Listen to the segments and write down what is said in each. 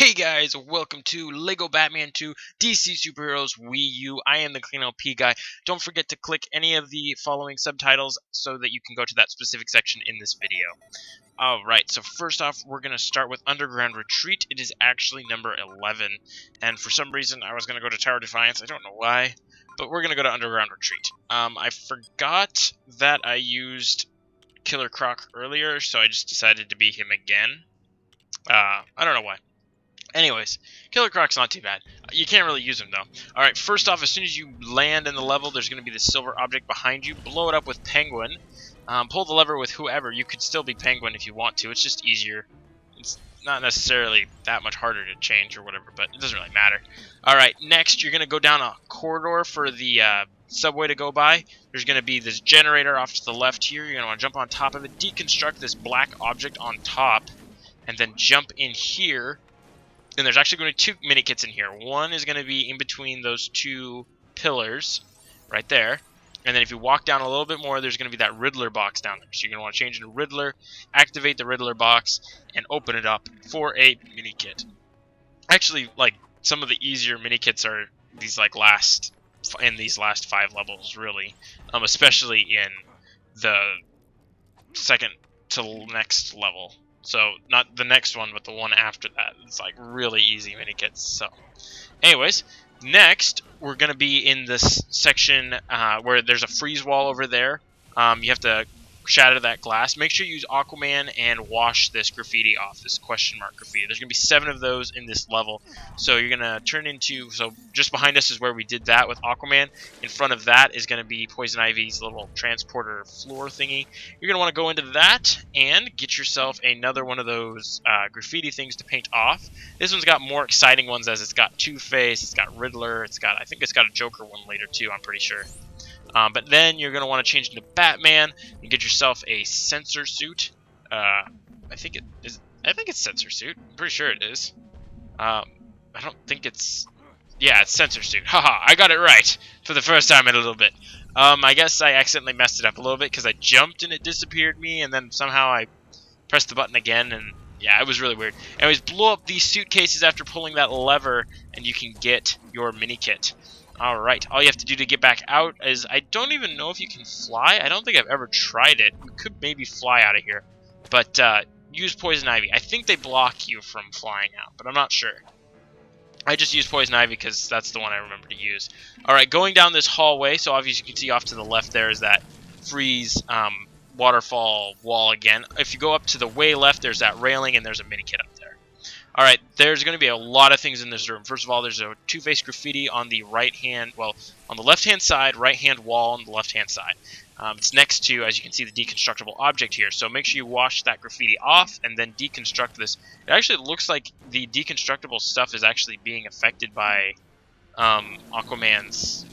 Hey guys, welcome to Lego Batman 2 DC Superheroes Wii U. I am the CleanLPGuy. Don't forget to click any of the following subtitles so that you can go to that specific section in this video. Alright, so first off, we're going to start with Underground Retreat. It is actually number 11, and for some reason I was going to go to Tower Defiance. I don't know why, but we're going to go to Underground Retreat. I forgot that I used Killer Croc earlier, so I just decided to be him again. I don't know why. Anyways, Killer Croc's not too bad. You can't really use him, though. Alright, first off, as soon as you land in the level, there's going to be this silver object behind you. Blow it up with Penguin. Pull the lever with whoever. You could still be Penguin if you want to. It's just easier. It's not necessarily that much harder to change or whatever, but it doesn't really matter. Alright, next, you're going to go down a corridor for the subway to go by. There's going to be this generator off to the left here. You're going to want to jump on top of it, deconstruct this black object on top, and then jump in here. And there's actually going to be 2 mini-kits in here. One is going to be in between those 2 pillars right there. And then if you walk down a little bit more, there's going to be that Riddler box down there. So you're going to want to change into Riddler, activate the Riddler box, and open it up for a mini-kit. Actually, like, some of the easier mini-kits are these, like, in these last 5 levels, really. Especially in the second to next level. So, not the next one, but the one after that. It's like really easy mini-kits. So, anyways, next, we're going to be in this section where there's a freeze wall over there. You have to shatter that glass. Make sure you use Aquaman and wash this graffiti off, this question mark graffiti. There's going to be 7 of those in this level. So you're going to turn into, so just behind us is where we did that with Aquaman. In front of that is going to be Poison Ivy's little transporter floor thingy. You're going to want to go into that and get yourself another one of those graffiti things to paint off. This one's got more exciting ones as it's got Two-Face, it's got Riddler, I think it's got a Joker one later too, I'm pretty sure. But then you're going to want to change into Batman and get yourself a sensor suit. I think it's sensor suit. I'm pretty sure it is. I don't think it's... Yeah, it's sensor suit. Haha, I got it right for the first time in a little bit. I guess I accidentally messed it up a little bit because I jumped and it disappeared me, and then somehow I pressed the button again, and yeah, it was really weird. Anyways, blow up these suitcases after pulling that lever, and you can get your mini-kit. Alright, all you have to do to get back out is, I don't even know if you can fly. I don't think I've ever tried it. You could maybe fly out of here. But use Poison Ivy. I think they block you from flying out, but I'm not sure. I just used Poison Ivy because that's the one I remember to use. Alright, going down this hallway, so obviously you can see off to the left there is that freeze waterfall wall again. If you go up to the way left, there's that railing and there's a mini-kit up there. Alright, there's going to be a lot of things in this room. First of all, there's a Two-Face graffiti on the right-hand, well, on the left-hand side, right-hand wall on the left-hand side. It's next to, as you can see, the deconstructible object here. So make sure you wash that graffiti off and then deconstruct this. It actually looks like the deconstructible stuff is actually being affected by Aquaman's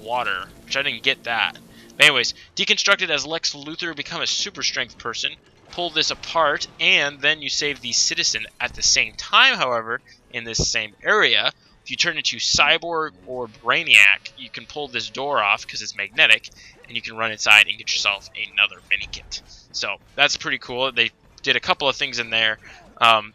water, which I didn't get that. But anyways, deconstruct it as Lex Luthor, become a super strength person. Pull this apart, and then you save the citizen. At the same time, however, in this same area, if you turn into Cyborg or Brainiac, you can pull this door off because it's magnetic, and you can run inside and get yourself another mini-kit. So that's pretty cool. They did a couple of things in there.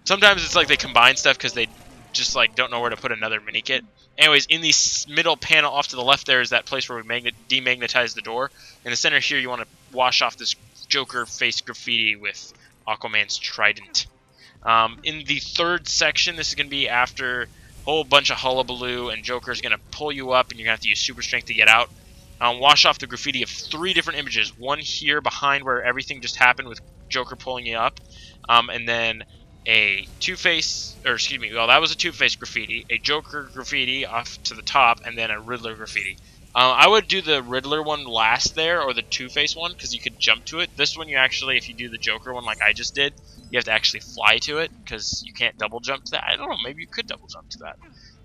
Sometimes it's like they combine stuff because they just like don't know where to put another mini-kit. Anyways, in the middle panel off to the left there is that place where we demagnetize the door. In the center here, you want to wash off this Joker face graffiti with Aquaman's trident. In the third section, this is going to be after a whole bunch of hullabaloo, and Joker's going to pull you up, and you're going to have to use super strength to get out. Wash off the graffiti of 3 different images. One here behind where everything just happened with Joker pulling you up, and then a Two-Face, or excuse me, well, that was a Two-Face graffiti, a Joker graffiti off to the top, and then a Riddler graffiti. I would do the Riddler one last there, or the Two-Face one, because you could jump to it. This one, you actually, if you do the Joker one like I just did, you have to actually fly to it, because you can't double jump to that. I don't know, maybe you could double jump to that.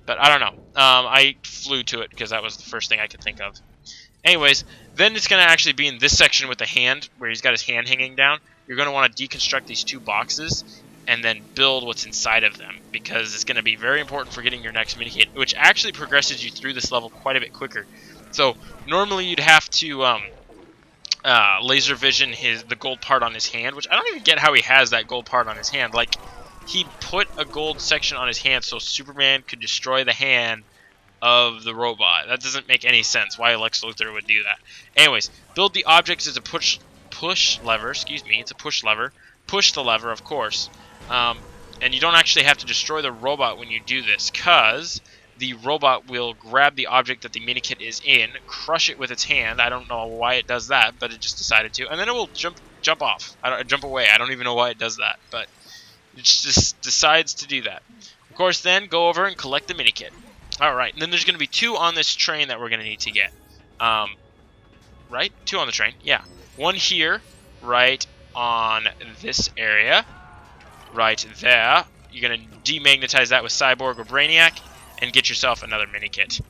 But I don't know. I flew to it, because that was the first thing I could think of. Anyways, then it's going to actually be in this section with the hand, where he's got his hand hanging down. You're going to want to deconstruct these 2 boxes, and then build what's inside of them, because it's going to be very important for getting your next mini-kit, which actually progresses you through this level quite a bit quicker. So normally you'd have to laser vision the gold part on his hand, which I don't even get how he has that gold part on his hand. Like, he put a gold section on his hand so Superman could destroy the hand of the robot. That doesn't make any sense why Lex Luthor would do that. Anyways, build the objects as a push lever. Excuse me, it's a push lever. Push the lever, of course. And you don't actually have to destroy the robot when you do this, because the robot will grab the object that the minikit is in, crush it with its hand. I don't know why it does that, but it just decided to, and then it will jump off. Jump away. I don't even know why it does that, but it just decides to do that. Of course, then go over and collect the minikit. All right, and then there's going to be 2 on this train that we're going to need to get. Right? 2 on the train. Yeah. 1 here, right on this area. Right there. You're going to demagnetize that with Cyborg or Brainiac and get yourself another minikit.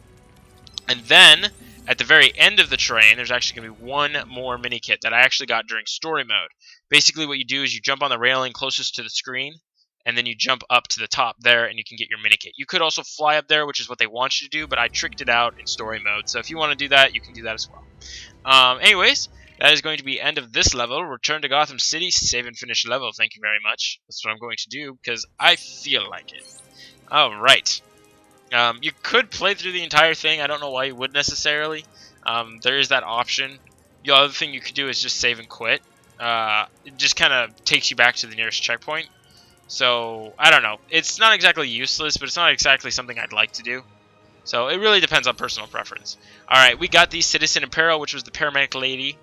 And then, at the very end of the train, there's actually going to be 1 more minikit that I actually got during story mode. Basically, what you do is you jump on the railing closest to the screen, and then you jump up to the top there, and you can get your minikit. You could also fly up there, which is what they want you to do, but I tricked it out in story mode. So if you want to do that, you can do that as well. Anyways, that is going to be end of this level. Return to Gotham City, save and finish level. Thank you very much. That's what I'm going to do, because I feel like it. Alright. You could play through the entire thing. I don't know why you would necessarily. There is that option. The other thing you could do is just save and quit. It just kind of takes you back to the nearest checkpoint. So, I don't know. It's not exactly useless, but it's not exactly something I'd like to do. So, it really depends on personal preference. Alright, we got the Citizen in Peril, which was the paramedic lady.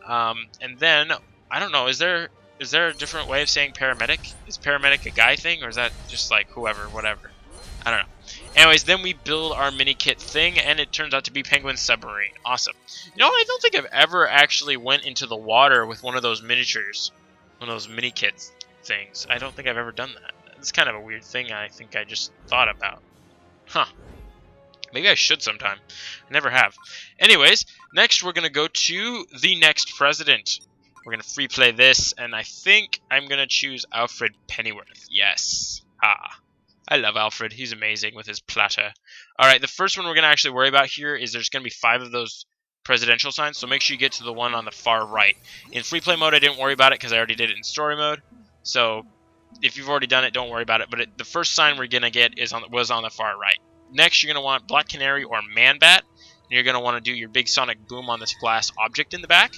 And then, I don't know, is there a different way of saying paramedic? Is paramedic a guy thing, or is that just like whoever, whatever? I don't know. Anyways, then we build our mini-kit thing, and it turns out to be Penguin's submarine. Awesome. You know, I don't think I've ever actually went into the water with one of those miniatures. One of those mini-kit things. I don't think I've ever done that. It's kind of a weird thing I think I just thought about. Huh. Maybe I should sometime. I never have. Anyways, next we're going to go to the next president. We're going to free play this, and I think I'm going to choose Alfred Pennyworth. Yes. Ah. I love Alfred. He's amazing with his platter. Alright, the first one we're going to actually worry about here is there's going to be 5 of those presidential signs, so make sure you get to the one on the far right. In free play mode, I didn't worry about it because I already did it in story mode. So, if you've already done it, don't worry about it. But the first sign we're going to get was on the far right. Next, you're going to want Black Canary or Man-Bat. And you're going to want to do your big sonic boom on this glass object in the back.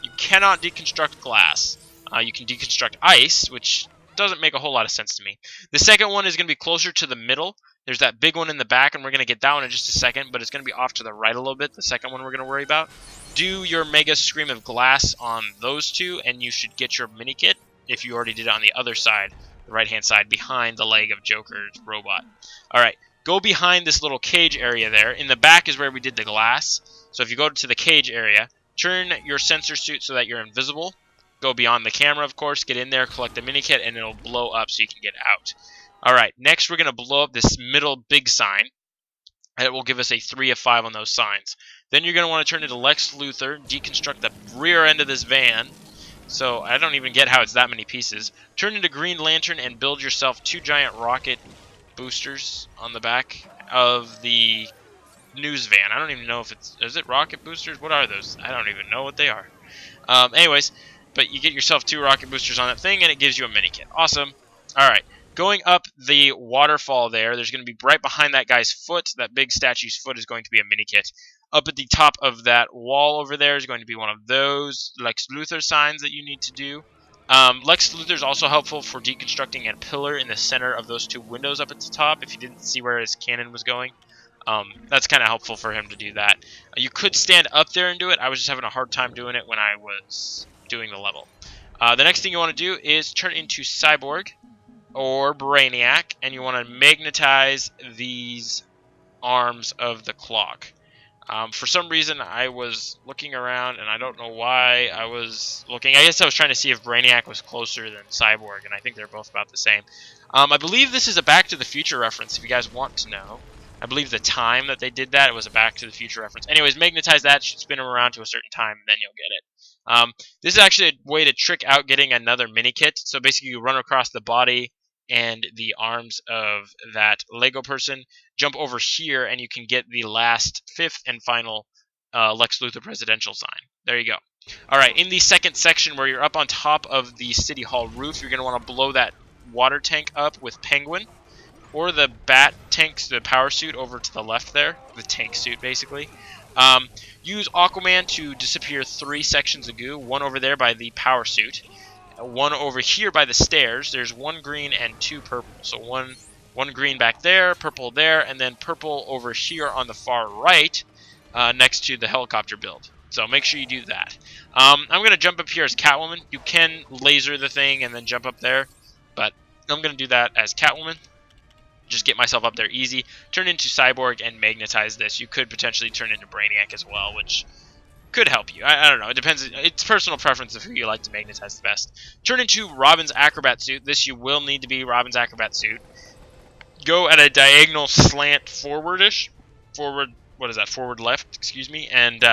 You cannot deconstruct glass. You can deconstruct ice, which doesn't make a whole lot of sense to me. The second one is going to be closer to the middle. There's that big one in the back, and we're going to get that one in just a second, but it's going to be off to the right a little bit, the second one we're going to worry about. Do your Mega Scream of Glass on those 2, and you should get your mini-kit if you already did it on the other side, the right-hand side, behind the leg of Joker's robot. Alright, go behind this little cage area there. In the back is where we did the glass. So if you go to the cage area, turn your sensor suit so that you're invisible. Go beyond the camera, of course, get in there, collect the mini-kit, and it'll blow up so you can get out. Alright, next we're going to blow up this middle big sign. And it will give us a 3 of 5 on those signs. Then you're going to want to turn into Lex Luthor, deconstruct the rear end of this van. So I don't even get how it's that many pieces. Turn into Green Lantern and build yourself 2 giant rocket boosters on the back of the news van. I don't even know if is it rocket boosters? What are those? I don't even know what they are. Anyways, but you get yourself 2 rocket boosters on that thing, and it gives you a mini-kit. Awesome. Alright, going up the waterfall there's going to be right behind that guy's foot, that big statue's foot is going to be a mini-kit. Up at the top of that wall over there is going to be one of those Lex Luthor signs that you need to do. Lex Luthor is also helpful for deconstructing a pillar in the center of those 2 windows up at the top, if you didn't see where his cannon was going. That's kind of helpful for him to do that. You could stand up there and do it. I was just having a hard time doing it when I was doing the level. The next thing you want to do is turn into Cyborg or Brainiac, and you want to magnetize these arms of the clock. For some reason, I was looking around, and I don't know why I was looking. I guess I was trying to see if Brainiac was closer than Cyborg, and I think they're both about the same. I believe this is a Back to the Future reference, if you guys want to know. I believe the time that they did that, it was a Back to the Future reference. Anyways, magnetize that, should spin them around to a certain time, and then you'll get it. This is actually a way to trick out getting another mini-kit. So basically, you run across the body and the arms of that Lego person, jump over here, and you can get the last 5th and final Lex Luthor presidential sign. There you go. Alright, in the second section where you're up on top of the City Hall roof, you're going to want to blow that water tank up with Penguin, or the bat tanks, the power suit over to the left there, the tank suit basically. Use Aquaman to disappear 3 sections of goo, one over there by the power suit, one over here by the stairs. There's 1 green and 2 purple. So one green back there, purple there, and then purple over here on the far right next to the helicopter build. So make sure you do that. I'm going to jump up here as Catwoman. You can laser the thing and then jump up there, but I'm going to do that as Catwoman. Just get myself up there easy. Turn into Cyborg and magnetize this. You could potentially turn into Brainiac as well, which could help you. I don't know. It depends. It's personal preference of who you like to magnetize the best. Turn into Robin's acrobat suit. This you will need to be Robin's acrobat suit. Go at a diagonal slant forwardish. Forward, what is that? Forward left, excuse me. And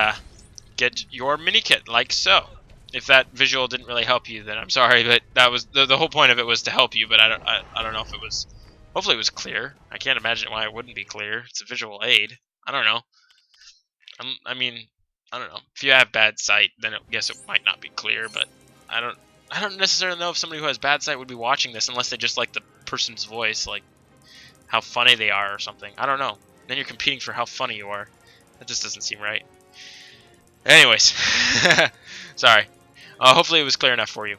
get your mini kit like so. If that visual didn't really help you, then I'm sorry, but that was the whole point of it was to help you, but I don't know if it was. Hopefully it was clear. I can't imagine why it wouldn't be clear. It's a visual aid. I don't know. I mean, I don't know. If you have bad sight, then I guess it might not be clear, but I don't necessarily know if somebody who has bad sight would be watching this unless they just like the person's voice, like how funny they are or something. I don't know. Then you're competing for how funny you are. That just doesn't seem right. Anyways. Sorry. Hopefully it was clear enough for you.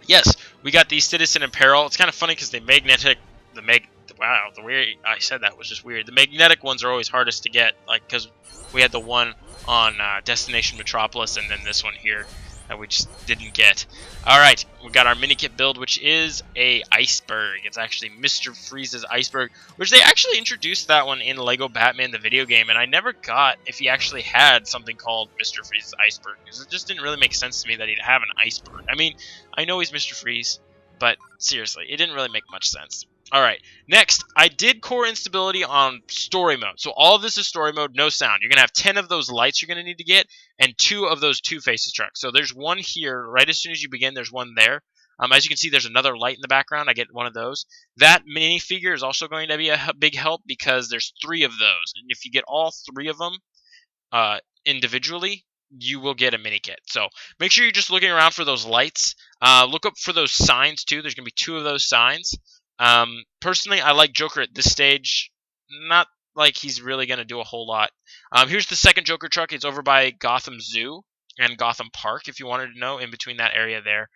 Yes, we got the Citizen in Peril. It's kind of funny because wow, the way I said that was just weird. The magnetic ones are always hardest to get, like, because we had the one on Destination Metropolis and then this one here that we just didn't get. Alright, we got our mini kit build, which is a iceberg. It's actually Mr. Freeze's iceberg, which they actually introduced that one in Lego Batman the video game, and I never got if he actually had something called Mr. Freeze's iceberg, because it just didn't really make sense to me that he'd have an iceberg. I mean, I know he's Mr. Freeze, but seriously, it didn't really make much sense. Alright, next, I did core instability on story mode. So all of this is story mode, no sound. You're going to have 10 of those lights you're going to need to get, and 2 of those Two-Faces trucks. So there's one here, right as soon as you begin, there's one there. As you can see, there's another light in the background. I get one of those. That minifigure is also going to be a big help because there's 3 of those. And if you get all 3 of them individually, you will get a mini kit. So make sure you're just looking around for those lights. Look up for those signs, too. There's going to be 2 of those signs. Personally, I like Joker at this stage. Not like he's really going to do a whole lot. Here's the second Joker truck. It's over by Gotham Zoo and Gotham Park, if you wanted to know, in between that area there.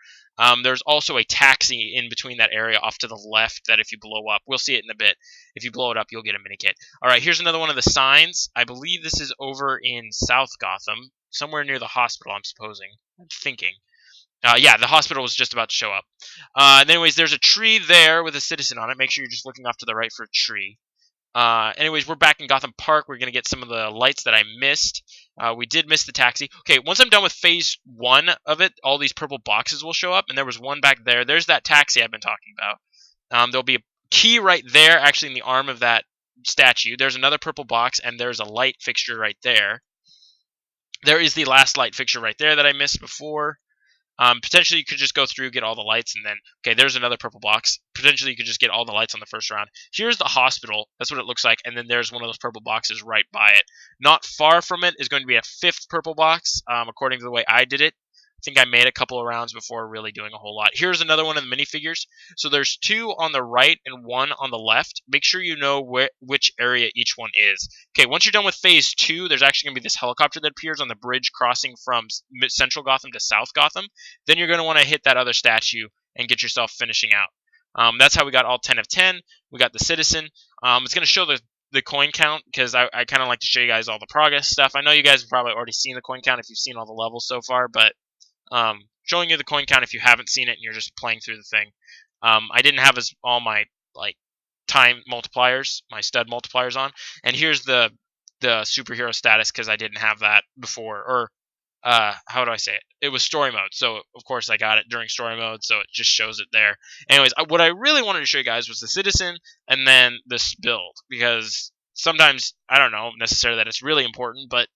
There's also a taxi in between that area off to the left that if you blow up, we'll see it in a bit. If you blow it up, you'll get a mini kit. Alright, here's another one of the signs. I believe this is over in South Gotham, somewhere near the hospital, I'm thinking. Yeah, the hospital was just about to show up. Anyways, there's a tree there with a citizen on it. Make sure you're just looking off to the right for a tree. Anyways, we're back in Gotham Park. We're going to get some of the lights that I missed. We did miss the taxi. Okay, once I'm done with phase 1 of it, all these purple boxes will show up, and there was one back there. There's that taxi I've been talking about. There'll be a key right there, actually in the arm of that statue. There's another purple box, and there's a light fixture right there. There is the last light fixture right there that I missed before. Potentially, you could just go through, get all the lights, and then, okay, there's another purple box. Potentially, you could just get all the lights on the first round. Here's the hospital. That's what it looks like, and then there's one of those purple boxes right by it. Not far from it is going to be a 5th purple box, according to the way I did it. I think I made a couple of rounds before really doing a whole lot. Here's another one of the minifigures. So there's 2 on the right and 1 on the left. Make sure you know which area each one is. Okay, once you're done with phase 2, there's actually going to be this helicopter that appears on the bridge crossing from Central Gotham to South Gotham. Then you're going to want to hit that other statue and get yourself finishing out. That's how we got all 10 of 10. We got the citizen. It's going to show the coin count because I kind of like to show you guys all the progress stuff. I know you guys have probably already seen the coin count if you've seen all the levels so far, but showing you the coin count if you haven't seen it and you're just playing through the thing. I didn't have all my time multipliers, my stud multipliers on, and here's the superhero status because I didn't have that before, or how do I say it? It was story mode, so of course I got it during story mode, so it just shows it there. Anyways, what I really wanted to show you guys was the citizen and then this build, because sometimes I don't know necessarily that it's really important, but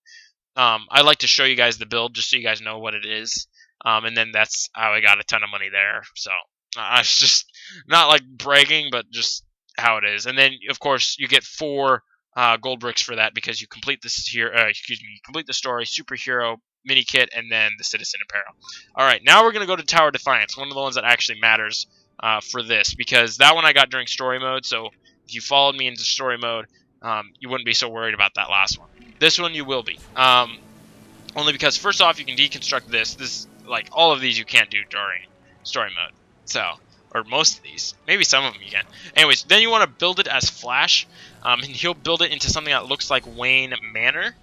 I like to show you guys the build just so you guys know what it is. And then that's how I got a ton of money there. So it's just not like bragging, but just how it is. And then of course you get 4 gold bricks for that because you complete this here. You complete the story, superhero mini kit, and then the citizen apparel. All right, now we're gonna go to Tower Defiance, one of the ones that actually matters for this, because that one I got during story mode. So if you followed me into story mode, you wouldn't be so worried about that last one. This one you will be. Only because first off, you can deconstruct this. Like all of these you can't do during story mode. So, or most of these, maybe some of them you can. Anyways, then you want to build it as Flash, and he'll build it into something that looks like Wayne Manor.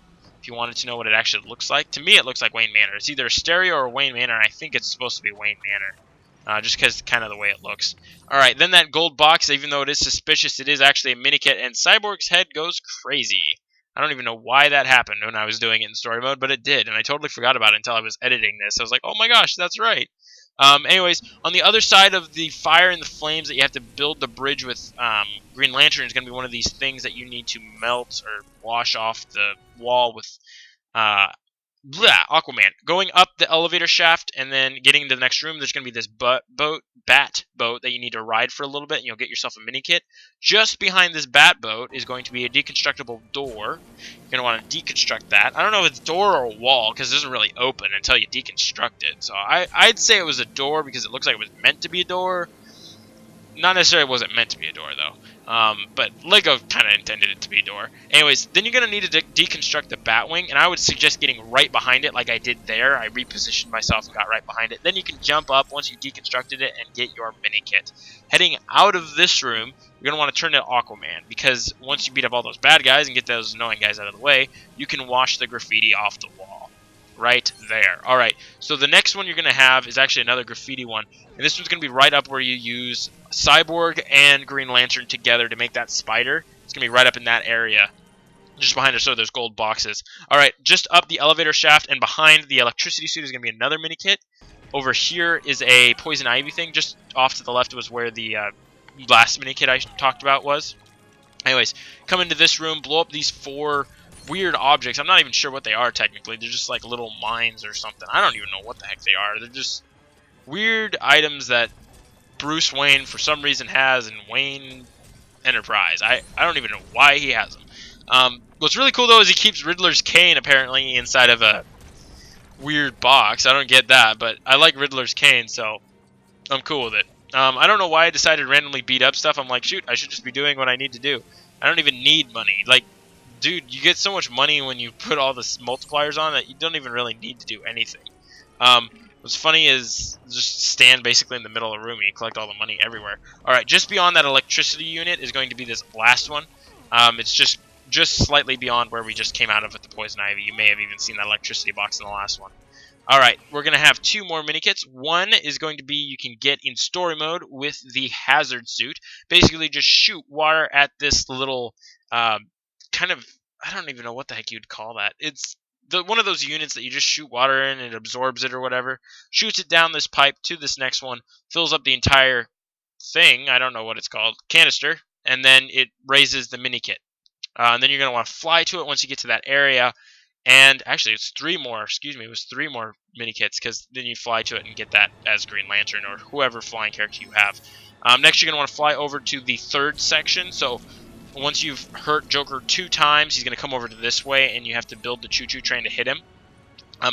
If you wanted to know what it actually looks like, to me it looks like Wayne Manor. It's either a stereo or Wayne Manor, and I think it's supposed to be Wayne Manor. Just because kind of the way it looks. Alright, then that gold box, even though it is suspicious, it is actually a mini kit, and Cyborg's head goes crazy. I don't even know why that happened when I was doing it in story mode, but it did, and I totally forgot about it until I was editing this. I was like, oh my gosh, that's right. Anyways, on the other side of the fire and the flames that you have to build the bridge with Green Lantern is going to be one of these things that you need to melt or wash off the wall with Aquaman. Going up the elevator shaft and then getting into the next room, there's going to be this bat boat that you need to ride for a little bit, and you'll get yourself a mini kit. Just behind this bat boat is going to be a deconstructible door. You're going to want to deconstruct that. I don't know if it's a door or a wall, because it doesn't really open until you deconstruct it. So I'd say it was a door because it looks like it was meant to be a door. Not necessarily wasn't meant to be a door, though. But Lego kind of intended it to be a door. Anyways, then you're going to need to deconstruct the Batwing, and I would suggest getting right behind it like I did there. I repositioned myself and got right behind it. Then you can jump up once you deconstructed it and get your mini kit. Heading out of this room, you're going to want to turn to Aquaman, because once you beat up all those bad guys and get those annoying guys out of the way, you can wash the graffiti off the wall. Right there. Alright, so the next one you're going to have is actually another graffiti one. And this one's going to be right up where you use Cyborg and Green Lantern together to make that spider. It's going to be right up in that area. Just behind it, so there's gold boxes. Alright, just up the elevator shaft and behind the electricity suit is going to be another mini kit. Over here is a Poison Ivy thing. Just off to the left was where the last mini kit I talked about was. Anyways, come into this room, blow up these 4 weird objects. I'm not even sure what they are technically. They're just like little mines or something. I don't even know what the heck they are. They're just weird items that Bruce Wayne for some reason has in Wayne Enterprise. I don't even know why he has them. What's really cool though is he keeps Riddler's cane apparently inside of a weird box. I don't get that, but I like Riddler's cane, so I'm cool with it. I don't know why I decided to randomly beat up stuff. I'm like, shoot, I should just be doing what I need to do. I don't even need money. Like, dude, you get so much money when you put all the multipliers on that you don't even really need to do anything. What's funny is just stand basically in the middle of the room and you collect all the money everywhere. Alright, just beyond that electricity unit is going to be this last one. It's just slightly beyond where we just came out of with the Poison Ivy. You may have even seen that electricity box in the last one. Alright, we're going to have 2 more mini kits. One is going to be you can get in story mode with the hazard suit. Basically just shoot water at this little kind of, I don't even know what the heck you'd call that. It's one of those units that you just shoot water in and it absorbs it or whatever. Shoots it down this pipe to this next one, fills up the entire thing, I don't know what it's called, canister, and then it raises the mini kit. And then you're going to want to fly to it once you get to that area. And actually, it's 3 more, excuse me, it was 3 more mini kits, because then you fly to it and get that as Green Lantern or whoever flying character you have. Next, you're going to want to fly over to the 3rd section. So once you've hurt Joker 2 times, he's going to come over to this way, and you have to build the choo-choo train to hit him.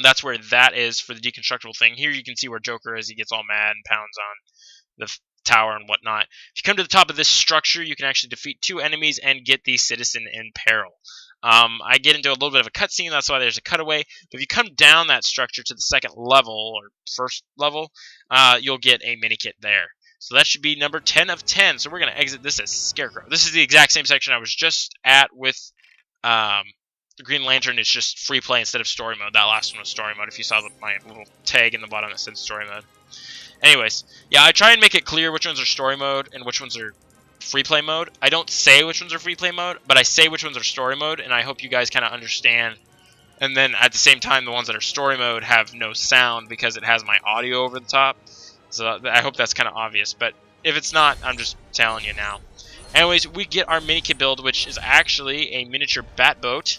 That's where that is for the deconstructible thing. Here you can see where Joker is. He gets all mad and pounds on the tower and whatnot. If you come to the top of this structure, you can actually defeat 2 enemies and get the citizen in peril. I get into a little bit of a cutscene, that's why there's a cutaway. But if you come down that structure to the 2nd level, or 1st level, you'll get a mini kit there. So that should be number 10 of 10. So we're going to exit this as Scarecrow. This is the exact same section I was just at with the Green Lantern. It's just free play instead of story mode. That last one was story mode, if you saw my little tag in the bottom that said story mode. Anyways, yeah, I try and make it clear which ones are story mode and which ones are free play mode. I don't say which ones are free play mode, but I say which ones are story mode, and I hope you guys kind of understand. And then at the same time, the ones that are story mode have no sound because it has my audio over the top. So I hope that's kind of obvious, but if it's not, I'm just telling you now. Anyways, we get our mini kit build, which is actually a miniature bat boat,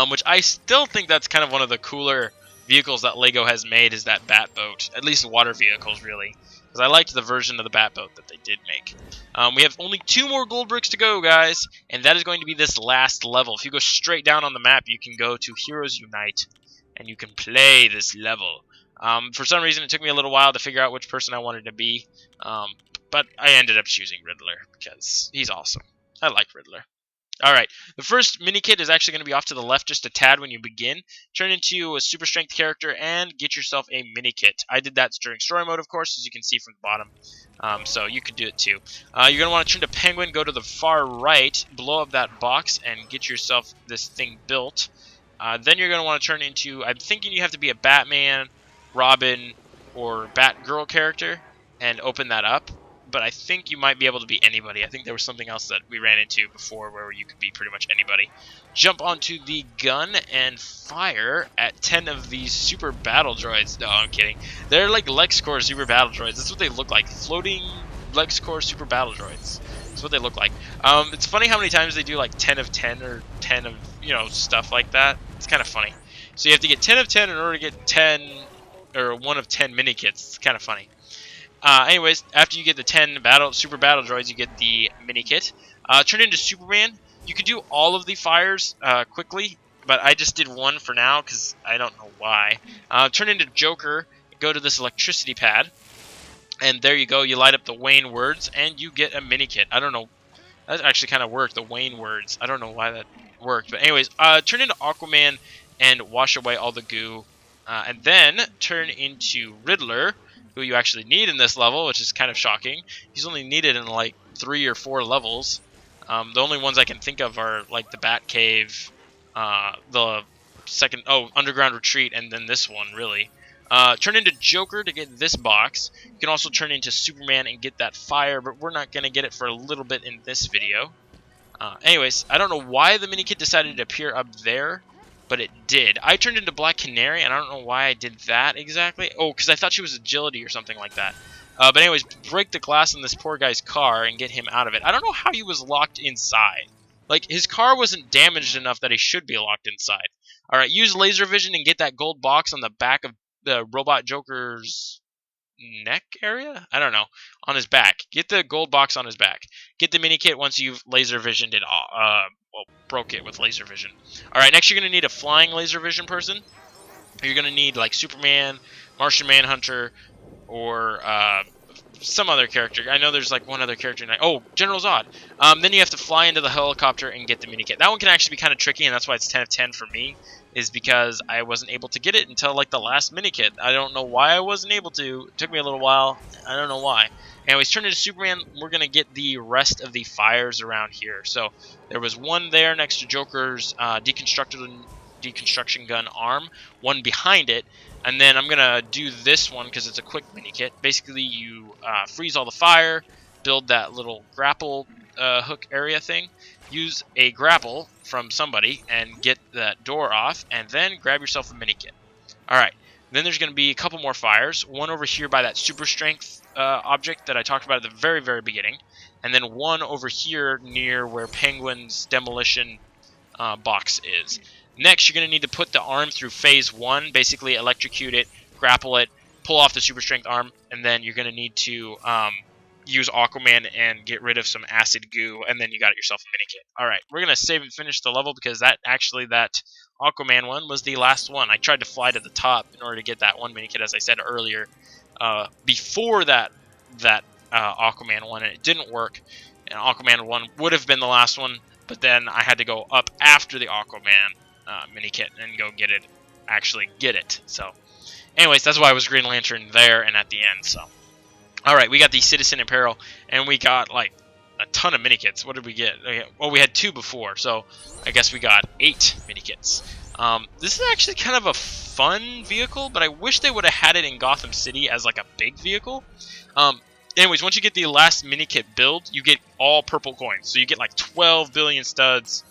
which I still think that's kind of one of the cooler vehicles that LEGO has made, is that bat boat. At least water vehicles, really. Because I liked the version of the bat boat that they did make. We have only 2 more gold bricks to go, guys, and that is going to be this last level. If you go straight down on the map, you can go to Heroes Unite, and you can play this level. For some reason, it took me a little while to figure out which person I wanted to be, but I ended up choosing Riddler because he's awesome. I like Riddler. Alright, the first mini kit is actually going to be off to the left just a tad when you begin. Turn into a super strength character and get yourself a mini kit. I did that during story mode, of course, as you can see from the bottom. So you could do it too. You're going to want to turn to Penguin, go to the far right, blow up that box, and get yourself this thing built. Then you're going to want to turn into, I'm thinking you have to be a Batman, Robin, or Batgirl character, and open that up. But I think you might be able to be anybody. I think there was something else that we ran into before where you could be pretty much anybody. Jump onto the gun and fire at 10 of these super battle droids. No, I'm kidding. They're like LexCorp super battle droids. That's what they look like. Floating LexCorp super battle droids. That's what they look like. It's funny how many times they do like 10 of 10 or 10 of, stuff like that. It's kind of funny. So you have to get 10 of 10 in order to get 10 or 1 of 10 mini kits. It's kind of funny. Anyways, after you get the 10 super battle droids, you get the mini kit. Turn into Superman. You can do all of the fires quickly, but I just did one for now because I don't know why. Turn into Joker. Go to this electricity pad, and there you go. You light up the Wayne words, and you get a mini kit. I don't know. That actually kind of worked. The Wayne words. I don't know why that worked, but anyways, turn into Aquaman and wash away all the goo, and then turn into Riddler, who you actually need in this level, which is kind of shocking. He's only needed in like 3 or 4 levels. The only ones I can think of are like the Batcave, the Underground Retreat, and then this one, really. Turn into Joker to get this box. You can also turn into Superman and get that fire, but we're not going to get it for a little bit in this video. Anyways, I don't know why the mini kit decided to appear up there, but it did. I turned into Black Canary, and I don't know why I did that exactly. Oh, because I thought she was agility or something like that. But anyways, break the glass in this poor guy's car and get him out of it. I don't know how he was locked inside. Like, his car wasn't damaged enough that he should be locked inside. Alright, use laser vision and get that gold box on the back of the Robot Joker's neck area? I don't know. On his back. Get the gold box on his back. Get the mini kit once you've laser visioned it all. Broke it with laser vision. Alright, next you're going to need a flying laser vision person. You're going to need like Superman, Martian Manhunter, or some other character. I know there's like one other character. Oh, General Zod. Then you have to fly into the helicopter and get the mini kit. That one can actually be kind of tricky, and that's why it's 10 of 10 for me, is because I wasn't able to get it until like the last mini kit. I don't know why I wasn't able to. It took me a little while. I don't know why. Anyways, turn into Superman. We're going to get the rest of the fires around here. So there was one there next to Joker's deconstruction gun arm, one behind it, and then I'm going to do this one because it's a quick mini kit. Basically, you freeze all the fire, build that little grapple hook area thing, use a grapple from somebody, and get that door off, and then grab yourself a mini kit. Alright, then there's going to be a couple more fires, one over here by that super strength object that I talked about at the very, very beginning, and then one over here near where Penguin's demolition box is. Next, you're going to need to put the arm through phase 1, basically electrocute it, grapple it, pull off the super strength arm, and then you're going to need to use Aquaman and get rid of some acid goo, and then you got yourself a mini kit. Alright, we're going to save and finish the level because that Aquaman one was the last one. I tried to fly to the top in order to get that one mini kit, as I said earlier, before that Aquaman one, and it didn't work. And Aquaman one would have been the last one, but then I had to go up after the Aquaman mini kit and go actually get it. So, anyways, that's why I was Green Lantern there and at the end. So, all right, we got the Citizen in Peril, and we got like a ton of mini kits. What did we get? Well, we had 2 before, so I guess we got 8 mini kits. This is actually kind of a fun vehicle, but I wish they would have had it in Gotham City as like a big vehicle. Anyways, once you get the last mini kit build, you get all purple coins. So you get like 12 billion studs,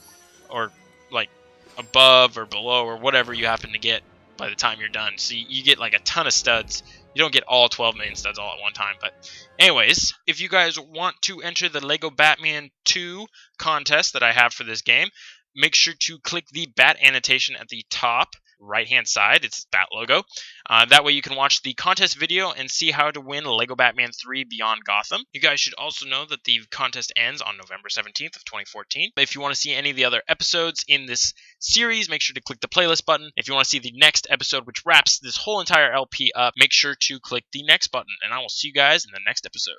or like above or below or whatever you happen to get by the time you're done. So you get like a ton of studs. You don't get all 12 million studs all at one time. But anyways, if you guys want to enter the Lego Batman 2 contest that I have for this game, make sure to click the bat annotation at the top. right-hand side. It's that logo. That way you can watch the contest video and see how to win Lego Batman 3 Beyond Gotham. You guys should also know that the contest ends on November 17th of 2014. If you want to see any of the other episodes in this series, make sure to click the playlist button. If you want to see the next episode, which wraps this whole entire LP up, make sure to click the next button. And I will see you guys in the next episode.